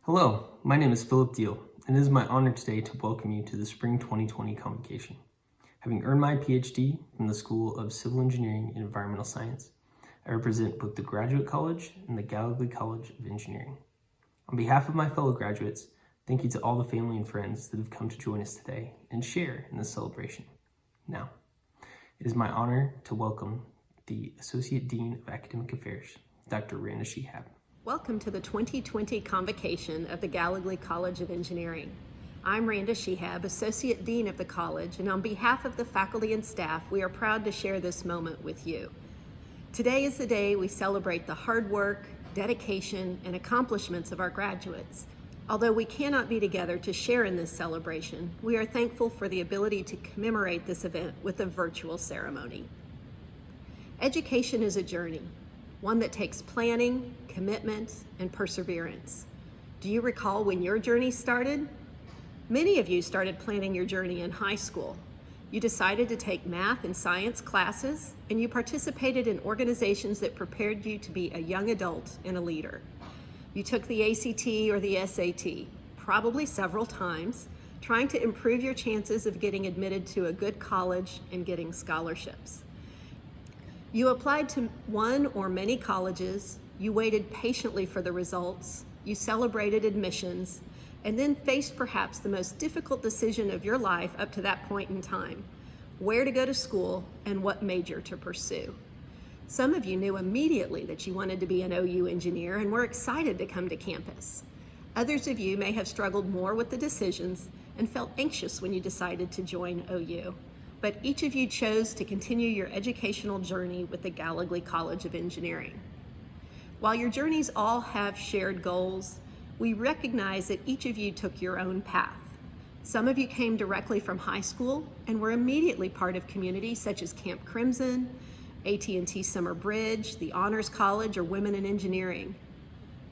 Hello, my name is Philip Deal, and it is my honor today to welcome you to the Spring 2020 Convocation. Having earned my PhD from the School of Civil Engineering and Environmental Science, I represent both the Graduate College and the Gallogly College of Engineering. On behalf of my fellow graduates, thank you to all the family and friends that have come to join us today and share in this celebration. Now, it is my honor to welcome the Associate Dean of Academic Affairs, Dr. Randa Shihab. Welcome to the 2020 Convocation of the Gallogly College of Engineering. I'm Randa Shihab, Associate Dean of the College, and on behalf of the faculty and staff, we are proud to share this moment with you. Today is the day we celebrate the hard work, dedication, and accomplishments of our graduates. Although we cannot be together to share in this celebration, we are thankful for the ability to commemorate this event with a virtual ceremony. Education is a journey, one that takes planning, commitment, and perseverance. Do you recall when your journey started? Many of you started planning your journey in high school. You decided to take math and science classes, and you participated in organizations that prepared you to be a young adult and a leader. You took the ACT or the SAT, probably several times, trying to improve your chances of getting admitted to a good college and getting scholarships. You applied to one or many colleges, you waited patiently for the results, you celebrated admissions, and then faced perhaps the most difficult decision of your life up to that point in time: where to go to school and what major to pursue. Some of you knew immediately that you wanted to be an OU engineer and were excited to come to campus. Others of you may have struggled more with the decisions and felt anxious when you decided to join OU. But each of you chose to continue your educational journey with the Gallogly College of Engineering. While your journeys all have shared goals, we recognize that each of you took your own path. Some of you came directly from high school and were immediately part of communities such as Camp Crimson, AT&T Summer Bridge, the Honors College, or Women in Engineering.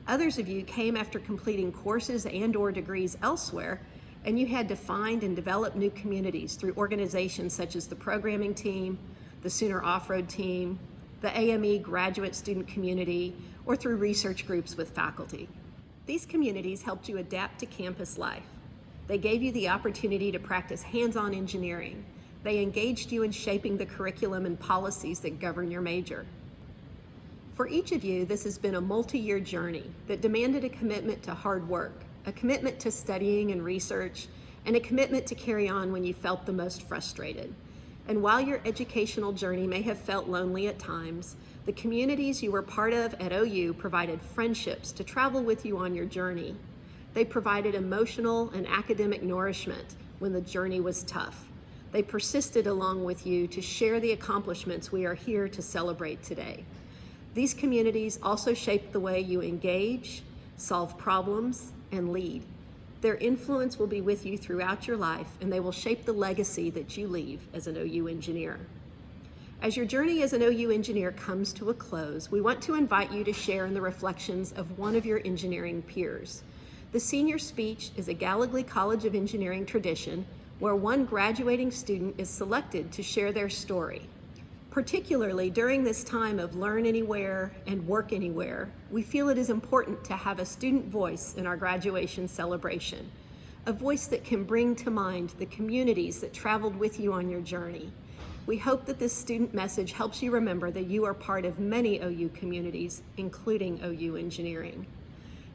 Others of you came after completing courses and/or degrees elsewhere, and you had to find and develop new communities through organizations such as the programming team, the Sooner Off-Road team, the AME graduate student community, or through research groups with faculty. These communities helped you adapt to campus life. They gave you the opportunity to practice hands-on engineering. They engaged you in shaping the curriculum and policies that govern your major. For each of you, this has been a multi-year journey that demanded a commitment to hard work, a commitment to studying and research, and a commitment to carry on when you felt the most frustrated. And while your educational journey may have felt lonely at times, the communities you were part of at OU provided friendships to travel with you on your journey. They provided emotional and academic nourishment when the journey was tough. They persisted along with you to share the accomplishments we are here to celebrate today. These communities also shaped the way you engage, solve problems, and lead. Their influence will be with you throughout your life, and they will shape the legacy that you leave as an OU engineer. As your journey as an OU engineer comes to a close, we want to invite you to share in the reflections of one of your engineering peers. The senior speech is a Gallogly College of Engineering tradition where one graduating student is selected to share their story. Particularly during this time of learn anywhere and work anywhere, we feel it is important to have a student voice in our graduation celebration, a voice that can bring to mind the communities that traveled with you on your journey. We hope that this student message helps you remember that you are part of many OU communities, including OU Engineering.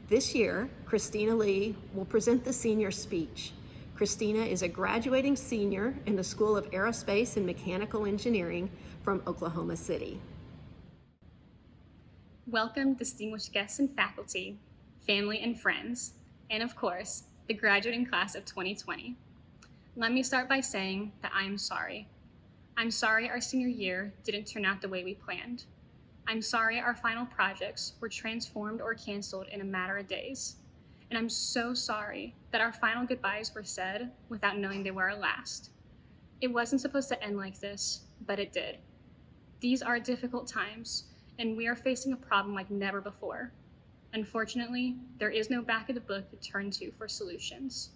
This year, Christina Lee will present the senior speech. Christina is a graduating senior in the School of Aerospace and Mechanical Engineering from Oklahoma City. Welcome, distinguished guests and faculty, family and friends, and of course, the graduating class of 2020. Let me start by saying that I'm sorry. I'm sorry our senior year didn't turn out the way we planned. I'm sorry our final projects were transformed or canceled in a matter of days. And I'm so sorry that our final goodbyes were said without knowing they were our last. It wasn't supposed to end like this, but it did. These are difficult times, and we are facing a problem like never before. Unfortunately, there is no back of the book to turn to for solutions.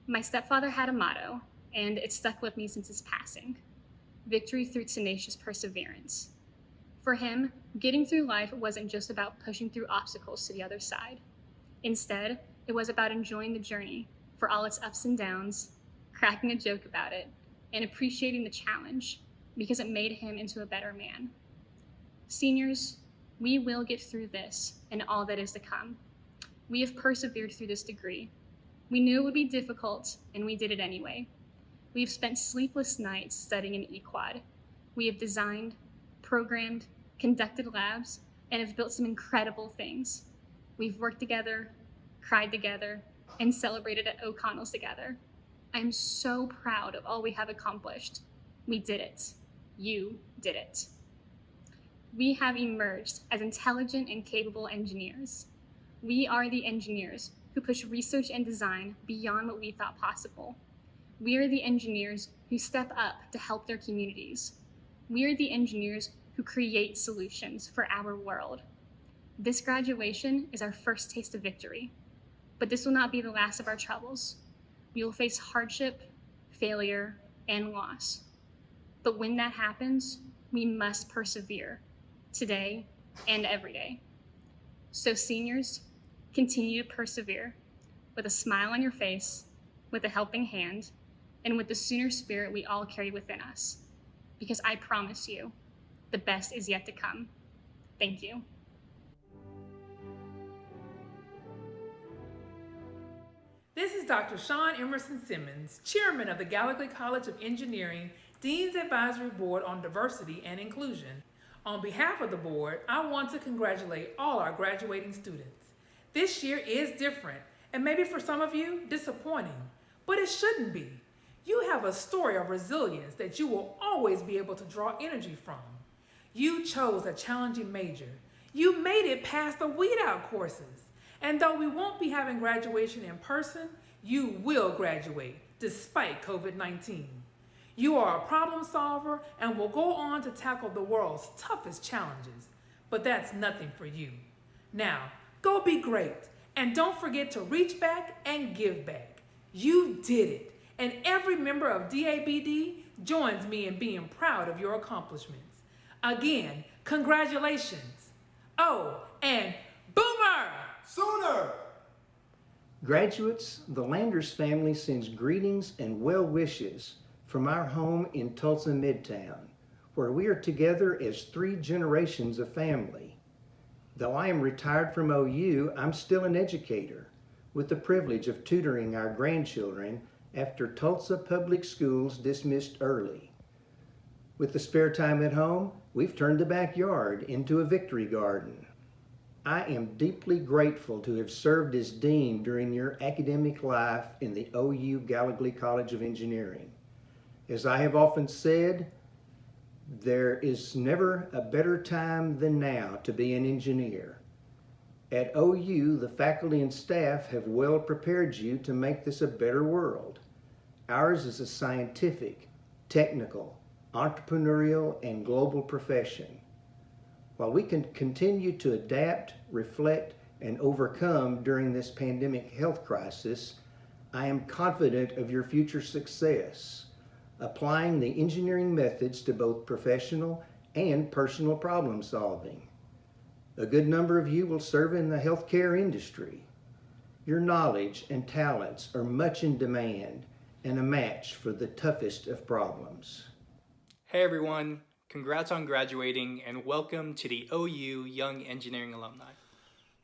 My stepfather had a motto, and it stuck with me since his passing: victory through tenacious perseverance. For him, getting through life wasn't just about pushing through obstacles to the other side. Instead, It was about enjoying the journey for all its ups and downs, cracking a joke about it, and appreciating the challenge because it made him into a better man. Seniors, we will get through this and all that is to come. We have persevered through this degree. We knew it would be difficult, and we did it anyway. We have spent sleepless nights studying in eQuad. We have designed, programmed, conducted labs, and have built some incredible things. We've worked together, cried together, and celebrated at O'Connell's together. I am so proud of all we have accomplished. We did it. You did it. We have emerged as intelligent and capable engineers. We are the engineers who push research and design beyond what we thought possible. We are the engineers who step up to help their communities. We are the engineers who create solutions for our world. This graduation is our first taste of victory, but this will not be the last of our troubles. We will face hardship, failure, and loss. But when that happens, we must persevere, today and every day. So seniors, continue to persevere with a smile on your face, with a helping hand, and with the Sooner spirit we all carry within us. Because I promise you, the best is yet to come. Thank you. This is Dr. Sean Emerson Simmons, Chairman of the Gallagly College of Engineering, Dean's Advisory Board on Diversity and Inclusion. On behalf of the board, I want to congratulate all our graduating students. This year is different, and maybe for some of you, disappointing, but it shouldn't be. You have a story of resilience that you will always be able to draw energy from. You chose a challenging major. You made it past the weed out courses. And though we won't be having graduation in person, you will graduate despite COVID-19. You are a problem solver and will go on to tackle the world's toughest challenges, but that's nothing for you. Now, go be great, and don't forget to reach back and give back. You did it, and every member of DABD joins me in being proud of your accomplishments. Again, congratulations. Oh, and Boomer Sooner! Graduates, the Landers family sends greetings and well wishes from our home in Tulsa Midtown, where we are together as 3 generations of family. Though I am retired from OU, I'm still an educator with the privilege of tutoring our grandchildren after Tulsa Public Schools dismissed early. With the spare time at home, we've turned the backyard into a victory garden. I am deeply grateful to have served as dean during your academic life in the OU Gallagly College of Engineering. As I have often said, there is never a better time than now to be an engineer. At OU, the faculty and staff have well prepared you to make this a better world. Ours is a scientific, technical, entrepreneurial, and global profession. While we can continue to adapt, reflect, and overcome during this pandemic health crisis, I am confident of your future success, applying the engineering methods to both professional and personal problem solving. A good number of you will serve in the healthcare industry. Your knowledge and talents are much in demand and a match for the toughest of problems. Hey everyone, congrats on graduating and welcome to the OU Young Engineering Alumni.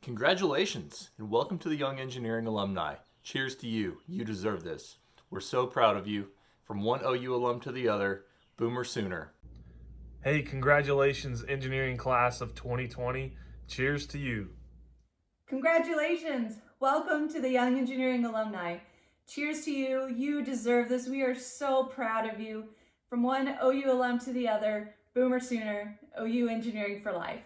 Congratulations and welcome to the Young Engineering Alumni. Cheers to you. You deserve this. We're so proud of you. From one OU alum to the other, Boomer Sooner. Hey, congratulations, engineering class of 2020. Cheers to you. Congratulations. Welcome to the Young Engineering Alumni. Cheers to you. You deserve this. We are so proud of you. From one OU alum to the other, Boomer Sooner, OU Engineering for Life.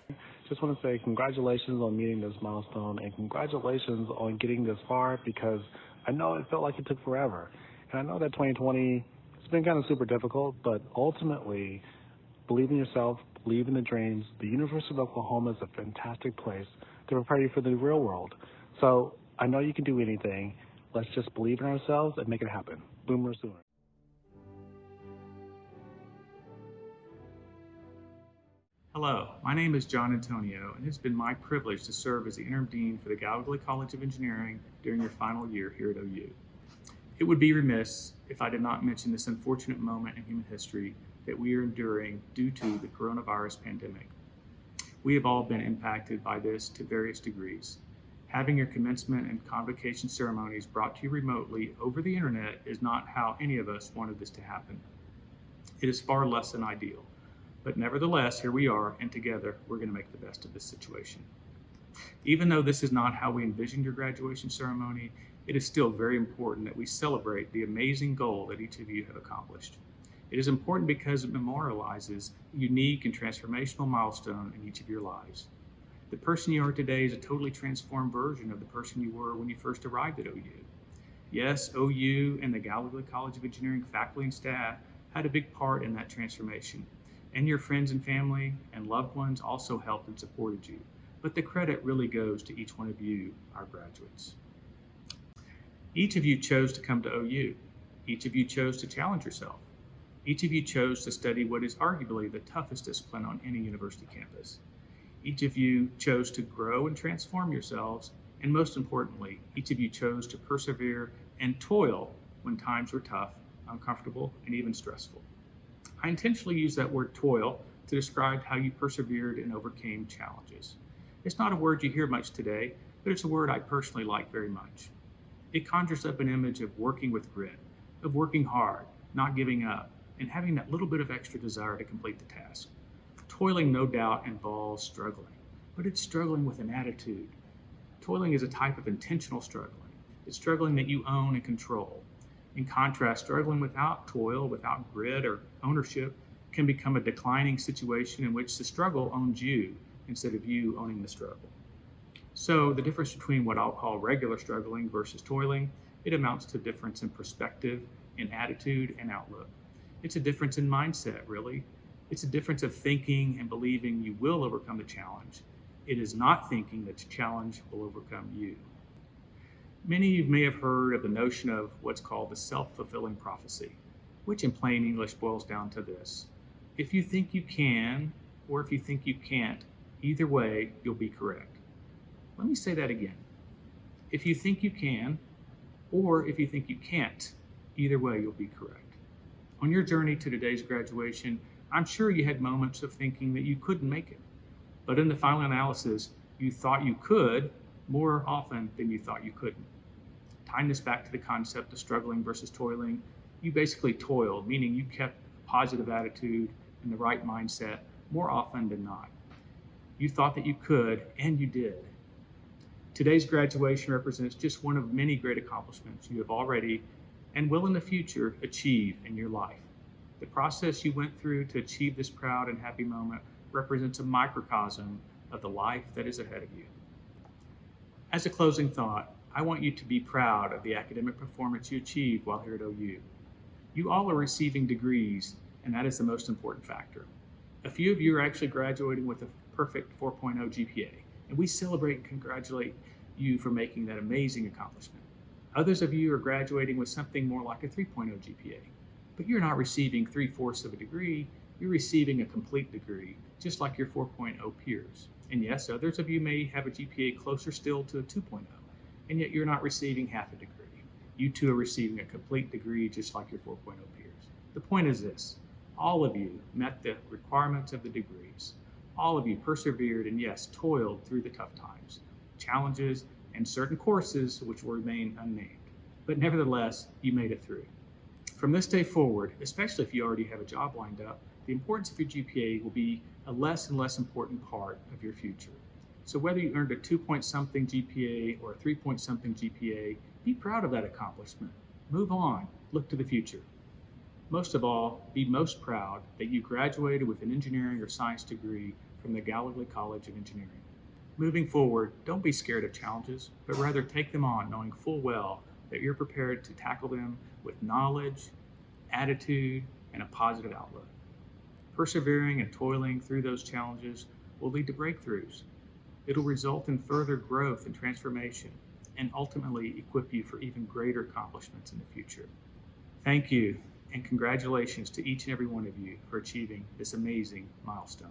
Just want to say congratulations on meeting this milestone and congratulations on getting this far, because I know it felt like it took forever. And I know that 2020 has been kind of super difficult, but ultimately, believe in yourself, believe in the dreams. The University of Oklahoma is a fantastic place to prepare you for the real world. So I know you can do anything. Let's just believe in ourselves and make it happen. Boomer Sooner. Hello, my name is John Antonio, and it's been my privilege to serve as the interim dean for the Gallagher College of Engineering during your final year here at OU. It would be remiss if I did not mention this unfortunate moment in human history that we are enduring due to the coronavirus pandemic. We have all been impacted by this to various degrees. Having your commencement and convocation ceremonies brought to you remotely over the internet is not how any of us wanted this to happen. It is far less than ideal. But nevertheless, here we are, and together we're going to make the best of this situation. Even though this is not how we envisioned your graduation ceremony, it is still very important that we celebrate the amazing goal that each of you have accomplished. It is important because it memorializes a unique and transformational milestone in each of your lives. The person you are today is a totally transformed version of the person you were when you first arrived at OU. Yes, OU and the Gallagher College of Engineering faculty and staff had a big part in that transformation. And your friends and family and loved ones also helped and supported you. But the credit really goes to each one of you, our graduates. Each of you chose to come to OU. Each of you chose to challenge yourself. Each of you chose to study what is arguably the toughest discipline on any university campus. Each of you chose to grow and transform yourselves. And most importantly, each of you chose to persevere and toil when times were tough, uncomfortable, and even stressful. I intentionally use that word toil to describe how you persevered and overcame challenges. It's not a word you hear much today, but it's a word I personally like very much. It conjures up an image of working with grit, of working hard, not giving up, and having that little bit of extra desire to complete the task. Toiling no doubt involves struggling, but it's struggling with an attitude. Toiling is a type of intentional struggling. It's struggling that you own and control. In contrast, struggling without toil, without grit or ownership, can become a declining situation in which the struggle owns you instead of you owning the struggle. So the difference between what I'll call regular struggling versus toiling, it amounts to a difference in perspective, in attitude, and outlook. It's a difference in mindset, really. It's a difference of thinking and believing you will overcome the challenge. It is not thinking that the challenge will overcome you. Many of you may have heard of the notion of what's called the self-fulfilling prophecy, which in plain English boils down to this. If you think you can, or if you think you can't, either way, you'll be correct. Let me say that again. If you think you can, or if you think you can't, either way, you'll be correct. On your journey to today's graduation, I'm sure you had moments of thinking that you couldn't make it. But in the final analysis, you thought you could more often than you thought you couldn't. Tying this back to the concept of struggling versus toiling, you basically toiled, meaning you kept a positive attitude and the right mindset more often than not. You thought that you could, and you did. Today's graduation represents just one of many great accomplishments you have already and will in the future achieve in your life. The process you went through to achieve this proud and happy moment represents a microcosm of the life that is ahead of you. As a closing thought, I want you to be proud of the academic performance you achieved while here at OU. You all are receiving degrees, and that is the most important factor. A few of you are actually graduating with a perfect 4.0 GPA, and we celebrate and congratulate you for making that amazing accomplishment. Others of you are graduating with something more like a 3.0 GPA, but you're not receiving 3/4 of a degree, you're receiving a complete degree, just like your 4.0 peers. And yes, others of you may have a GPA closer still to a 2.0, and yet you're not receiving half a degree. You too are receiving a complete degree just like your 4.0 peers. The point is this: all of you met the requirements of the degrees. All of you persevered and yes, toiled through the tough times, challenges, and certain courses which will remain unnamed. But nevertheless, you made it through. From this day forward, especially if you already have a job lined up, the importance of your GPA will be a less and less important part of your future. So whether you earned a 2-point-something GPA or a 3-point-something GPA, be proud of that accomplishment. Move on, look to the future. Most of all, be most proud that you graduated with an engineering or science degree from the Gallagher College of Engineering. Moving forward, don't be scared of challenges, but rather take them on knowing full well that you're prepared to tackle them with knowledge, attitude, and a positive outlook. Persevering and toiling through those challenges will lead to breakthroughs. It'll result in further growth and transformation, and ultimately equip you for even greater accomplishments in the future. Thank you, and congratulations to each and every one of you for achieving this amazing milestone.